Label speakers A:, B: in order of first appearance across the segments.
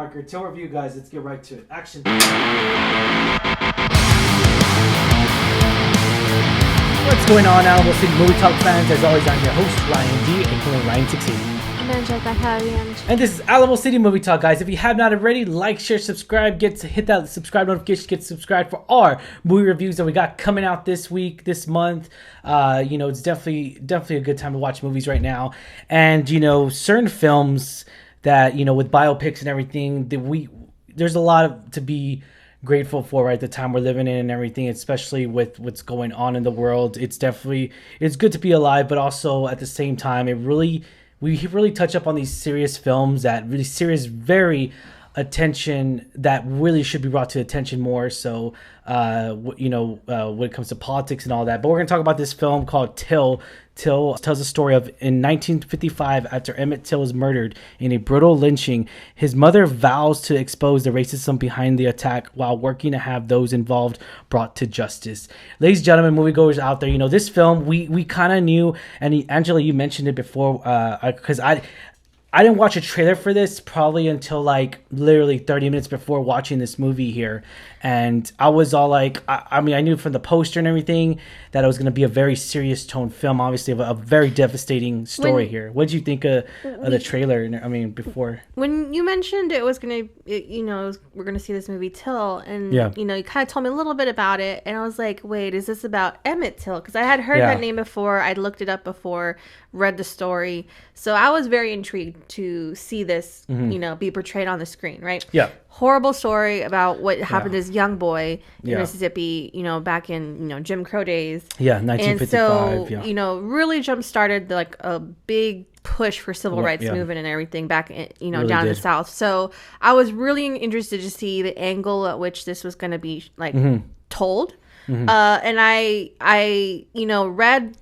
A: marker. Till review, guys. Let's get right to it. Action. What's going on, Alamo City Movie Talk fans? As always, I'm your host, Ryan D, aka Ryan16. And this is Alamo City Movie Talk, guys. If you have not already, like, share, subscribe. Hit that subscribe notification. Get subscribed for our movie reviews that we got coming out this week, this month. It's definitely a good time to watch movies right now. And certain films that with biopics and everything, there's a lot to be grateful for right the time we're living in and everything, especially with what's going on in the world. It's good to be alive, but also at the same time, we really touch up on these serious films that very attention that really should be brought to attention more. So when it comes to politics and all that. But we're going to talk about this film called Till. Till tells the story of in 1955, after Emmett Till was murdered in a brutal lynching, his mother vows to expose the racism behind the attack while working to have those involved brought to justice. Ladies and gentlemen, moviegoers out there, this film we kind of knew, and Angela, you mentioned it before, because I didn't watch a trailer for this probably until literally 30 minutes before watching this movie here. And I was all like, I knew from the poster and everything that it was going to be a very serious tone film, obviously, of a very devastating story here. What did you think of the trailer? Before.
B: When you mentioned it was going to, we're going to see this movie Till, and, you kind of told me a little bit about it. And I was like, wait, is this about Emmett Till? Because I had heard that name before. I'd looked it up before, read the story. So I was very intrigued to see this, be portrayed on the screen, right? Yeah. Horrible story about what happened to this young boy in Mississippi, back in, Jim Crow days.
A: Yeah, 1955.
B: And so, really jump-started a big push for civil rights movement and everything back in, really down in the South. So I was really interested to see the angle at which this was going to be told. Mm-hmm. And I read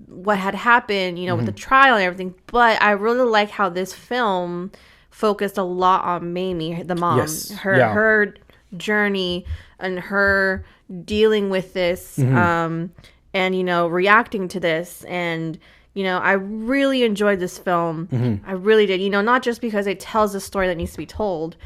B: what had happened, with the trial and everything, but I really like how this film focused a lot on Mamie, the mom, her journey and her dealing with this, and reacting to this. And I really enjoyed this film. I really did. Not just because it tells a story that needs to be told,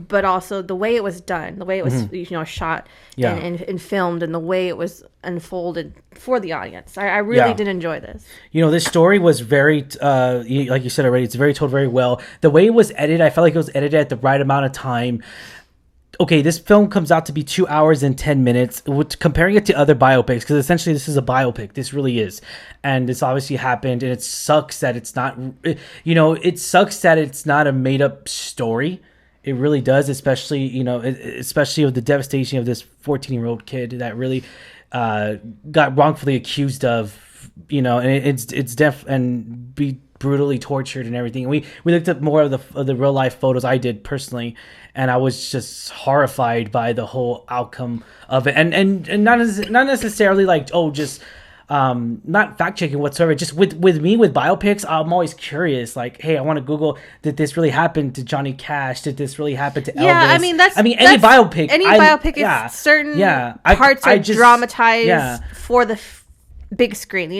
B: but also the way it was done, the way it was shot and filmed, and the way it was unfolded for the audience. I really did enjoy this.
A: This story was very, like you said already, it's told very well. The way it was edited, I felt like it was edited at the right amount of time. Okay, this film comes out to be 2 hours and 10 minutes. Comparing it to other biopics, because essentially this is a biopic. This really is. And this obviously happened, and it sucks that it's not, it sucks that it's not a made-up story. It really does, especially with the devastation of this 14-year-old kid that really got wrongfully accused of, and it's be brutally tortured and everything. We looked up more of the real life photos. I did personally, and I was just horrified by the whole outcome of it. And not necessarily not fact checking whatsoever. Just with biopics, I'm always curious. Hey, I want to Google, did this really happen to Johnny Cash? Did this really happen to Elvis?
B: Yeah, any biopic. Any biopic is certain parts are dramatized for the big screen,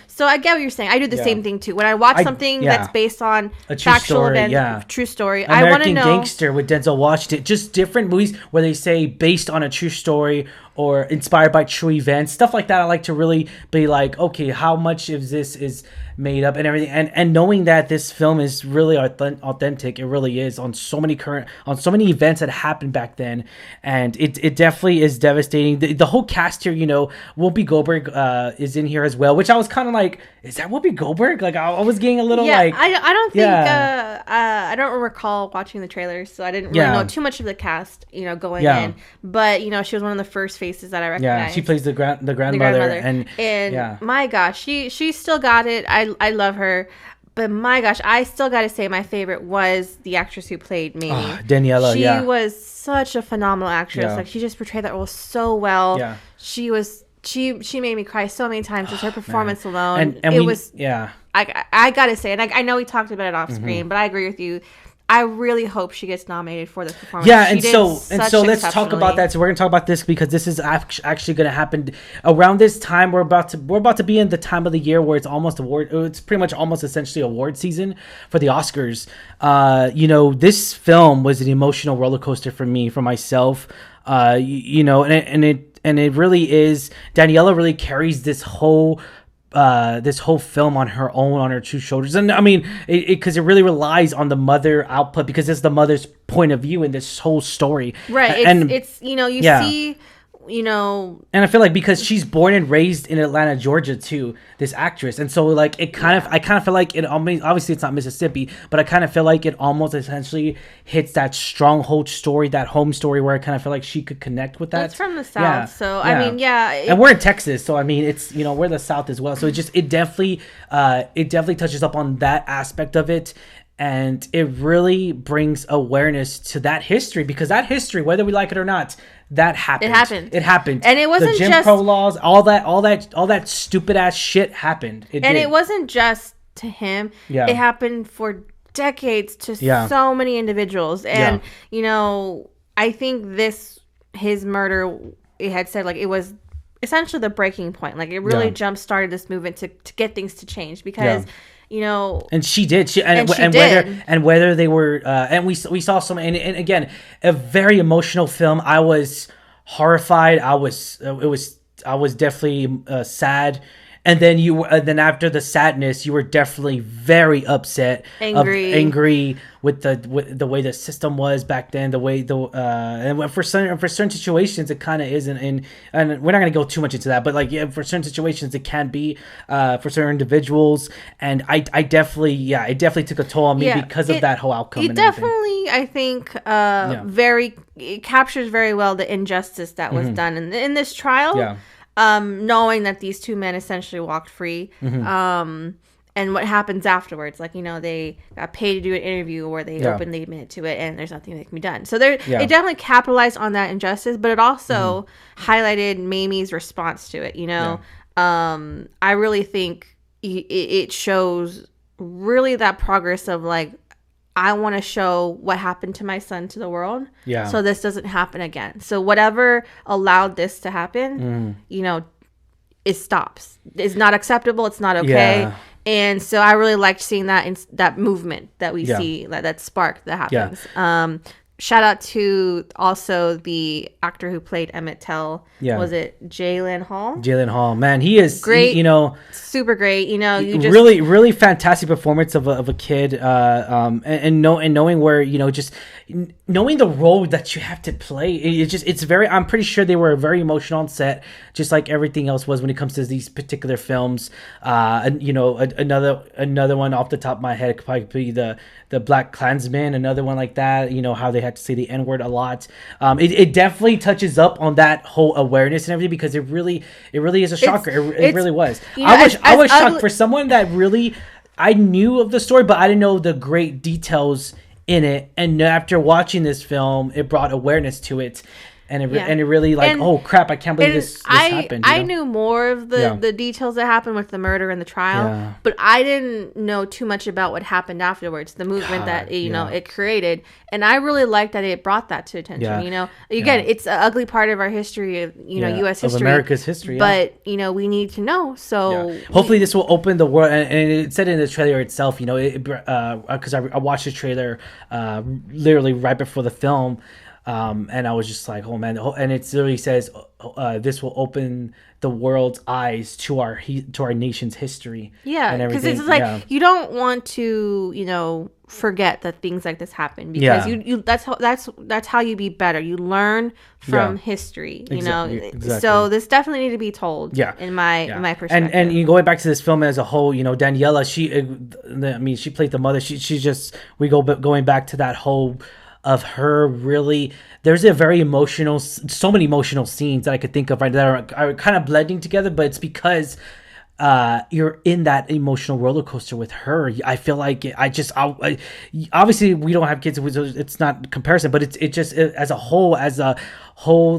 B: So I get what you're saying. I do the same thing too. When I watch something that's based on
A: a true
B: factual
A: story,
B: event, true story,
A: American
B: I want to know.
A: Gangster with Denzel Washington, just different movies where they say based on a true story or inspired by true events, stuff like that. I like to really be like, okay, how much of this is made up and everything, and knowing that this film is really authentic. It really is on so many events that happened back then, and it definitely is devastating. The whole cast here, Whoopi Goldberg is in here as well, which I was kind of like, is that Whoopi Goldberg? I was getting a little
B: I don't think I don't recall watching the trailers, so I didn't really know too much of the cast, going in. But she was one of the first faces that I recognized.
A: Yeah, she plays the grandmother, and
B: my gosh, she still got it. I love her, but my gosh, I still got to say my favorite was the actress who played Mamie.
A: Daniela.
B: She was such a phenomenal actress. She just portrayed that role so well. Yeah. She made me cry so many times. Just her performance alone. I gotta say, and I know we talked about it off screen, but I agree with you. I really hope she gets nominated for this performance.
A: Yeah, and so let's talk about that. So we're gonna talk about this because this is actually gonna happen around this time. We're about to be in the time of the year where it's pretty much almost essentially award season for the Oscars. This film was an emotional roller coaster for myself. And it really is. Daniela really carries this whole film on her own, on her two shoulders. And I mean, because it really relies on the mother output, because it's the mother's point of view in this whole story.
B: Right. It's see,
A: and I feel like because she's born and raised in Atlanta, Georgia too, this actress. And so like I kind of feel like it, I mean, obviously it's not Mississippi, but I kind of feel like it almost essentially hits that stronghold story, that home story, where I kind of feel like she could connect with that.
B: That's from the South. So I mean,
A: and we're in Texas, so I mean, it's, we're the South as well. So it definitely touches up on that aspect of it. And it really brings awareness to that history, because that history, whether we like it or not, that happened. It happened.
B: And it wasn't
A: the Jim
B: just
A: Crow laws, all that stupid ass shit happened.
B: It wasn't just to him.
A: Yeah.
B: It happened for decades to so many individuals. And I think his murder, it had said, like, it was essentially the breaking point. Like, it really jump started this movement to get things to change, because
A: and she did. Whether they were, and we saw some, and again, a very emotional film. I was horrified. I was definitely sad. And then after the sadness, you were definitely very upset, angry with the way the system was back then, the way and for certain situations it kind of isn't, and we're not gonna go too much into that, but like for certain situations it can be for certain individuals, and it definitely took a toll on me because of that whole outcome.
B: It definitely, I think, it captures very well the injustice that was done in this trial.
A: Yeah.
B: Knowing that these two men essentially walked free, and what happens afterwards, like, they got paid to do an interview where they openly admit to it, and there's nothing that can be done. So it definitely capitalized on that injustice, but it also highlighted Mamie's response to it. I really think it shows really that progress of, like, I want to show what happened to my son to the world. Yeah. So this doesn't happen again. So whatever allowed this to happen, it stops. It's not acceptable. It's not okay. Yeah. And so I really liked seeing that in that movement that we see, that spark that happens. Yeah. Shout out to also the actor who played Emmett Till. Yeah. Was it Jalen Hall?
A: Jalen Hall, man, he is great.
B: Super great. You just
A: really, really fantastic performance of a kid. And knowing where, just knowing the role that you have to play. It's very. I'm pretty sure they were very emotional on set, just like everything else was when it comes to these particular films. Another one off the top of my head could probably be the Black Klansman. Another one like that. How they had to say the N-word a lot. It definitely touches up on that whole awareness and everything, because it really is a shocker. It really was. I was shocked for someone that really, I knew of the story, but I didn't know the great details in it. And after watching this film, it brought awareness to it. And it really, like, oh crap, I can't believe this happened.
B: I knew more of the details that happened with the murder and the trial, but I didn't know too much about what happened afterwards, the movement that it created. And I really liked that it brought that to attention. Again, it's an ugly part of our history of U.S. history,
A: of America's history.
B: But we need to know. So
A: hopefully this will open the world. And it said in the trailer itself, because I watched the trailer literally right before the film. And I was just like, oh man, and it literally says this will open the world's eyes to our nation's history.
B: Yeah, because it's like you don't want to forget that things like this happen, because you that's how you be better. You learn from history, Exactly. So this definitely need to be told. Yeah, in my perspective.
A: And going back to this film as a whole, Daniela, she played the mother. Going back to that whole of her, really, there's so many emotional scenes that I could think of right that are kind of blending together, but it's because you're in that emotional roller coaster with her. I feel like obviously we don't have kids, it's not comparison, but it's just as a whole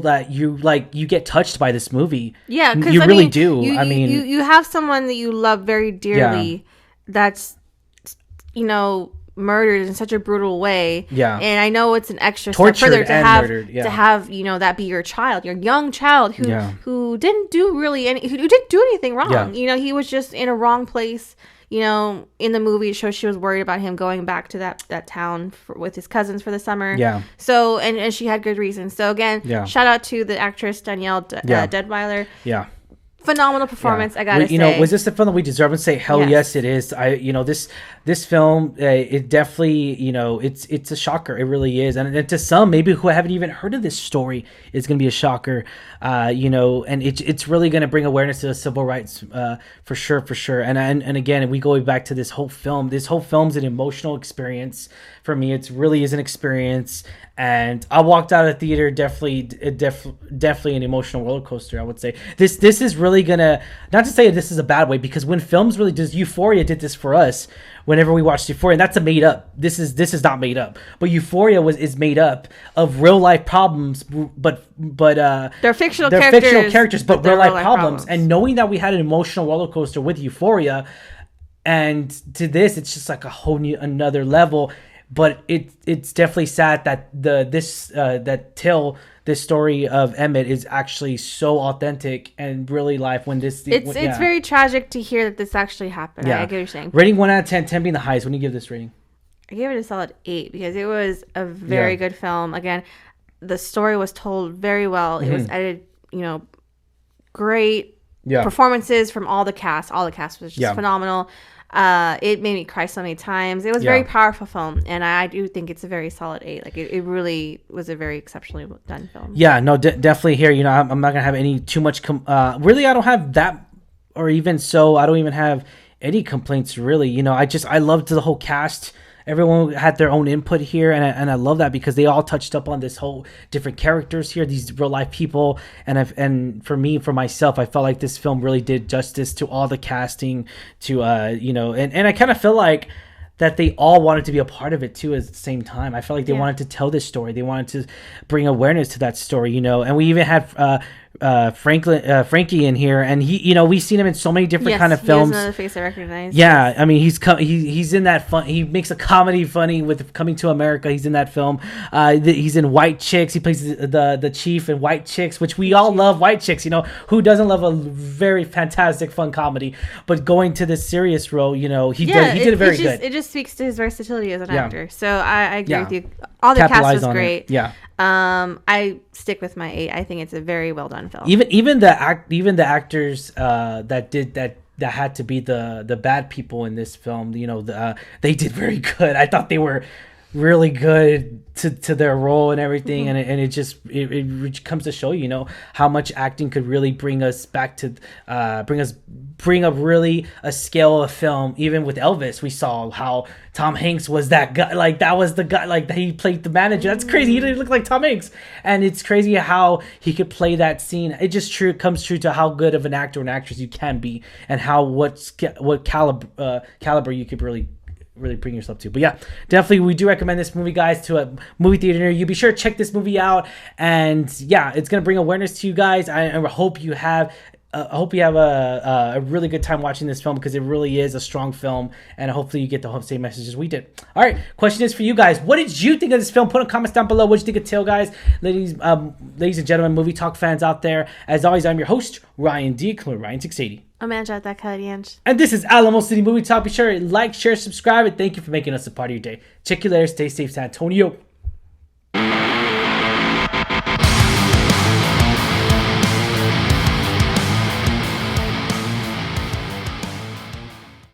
A: that you get touched by this movie.
B: Yeah, because
A: you really do.
B: You have someone that you love very dearly. That's murdered in such a brutal way.
A: Yeah.
B: And I know it's an extra
A: tortured
B: step further to
A: and
B: have
A: murdered,
B: to have, you know, that be your child, your young child who didn't do really who didn't do anything wrong.
A: Yeah.
B: You know, he was just in a wrong place. You know, in the movie, it shows she was worried about him going back to that town with his cousins for the summer.
A: Yeah.
B: So, and she had good reasons. So, again, shout out to the actress Danielle Deadweiler.
A: Yeah.
B: Phenomenal performance, I gotta say.
A: You know, was this the film that we deserve? And say, hell yes, it is. This film, it definitely, you know, it's a shocker. It really is. And to some, maybe who haven't even heard of this story, it's going to be a shocker. You know, and it's really going to bring awareness to the civil rights, for sure. And again, we go back to this whole film. This whole film's an emotional experience for me. It really is an experience. And I walked out of the theater definitely an emotional roller coaster, I would say. This is really gonna, not to say this is a bad way, because when films really does, Euphoria did this for us. Whenever we watched Euphoria, and that's a made up. This is not made up. But Euphoria is made up of real life problems, but
B: they're fictional characters,
A: but real life problems. And knowing that we had an emotional roller coaster with Euphoria, and to this, it's just like a whole new another level. But it's definitely sad that this story of Emmett is actually so authentic and really life. When it's
B: very tragic to hear that this actually happened.
A: Yeah.
B: I get what you're saying.
A: Rating 1 out of 10, 10 being the highest. When do you give this rating?
B: I gave it a solid 8 because it was a very good film. Again, the story was told very well. It was edited, you know, great performances from all the cast. All the cast was just phenomenal. It made me cry so many times. It was a very powerful film, and I do think it's a very solid 8. Like it really was a very exceptionally done film. Yeah, no, definitely here. You know, I'm not gonna have any too much. Really, I don't have that, or even so, I don't even have any complaints. Really, you know, I loved the whole cast. Everyone had their own input here, and I love that because they all touched up on this whole different characters here, these real life people, and for myself, I felt like this film really did justice to all the casting, to you know, and I kind of feel like that they all wanted to be a part of it too at the same time. I felt like they wanted to tell this story, they wanted to bring awareness to that story, you know, and we even had Frankie in here, and he, you know, we've seen him in so many different kind of films. He has another face I recognize. Yeah, I mean, he's in that fun. He makes a comedy funny with Coming to America. He's in that film. He's in White Chicks. He plays the chief in White Chicks, which we all love. White Chicks, you know, who doesn't love a very fantastic fun comedy? But going to this serious role, you know, he did it very good. It just speaks to his versatility as an actor. So I agree with you. All the cast was great. Yeah. I stick with my 8. I think it's a very well done film. Even the actors that had to be the bad people in this film, you know, they did very good. I thought they were really good to their role and everything, and it comes to show, you know, how much acting could really bring us back to bring up really a scale of film. Even with Elvis, we saw how Tom Hanks was that guy, like that was the guy, like he played the manager. That's crazy. He didn't look like Tom Hanks, and it's crazy how he could play that scene. It just comes true to how good of an actor and actress you can be, and how what caliber you could really bring yourself to. But yeah, definitely we do recommend this movie, guys, to a movie theater near you. Be sure to check this movie out, and yeah, it's gonna bring awareness to you guys. I hope you have a really good time watching this film, because it really is a strong film, and hopefully you get the same message as we did. All right, question is for you guys: what did you think of this film? Put in comments down below. What did you think of Till, guys? Ladies and gentlemen, movie talk fans out there, as always, I'm your host, Ryan D. Ryan 680. And this is Alamo City Movie Talk. Be sure to like, share, subscribe, and thank you for making us a part of your day. Check you later. Stay safe, San Antonio.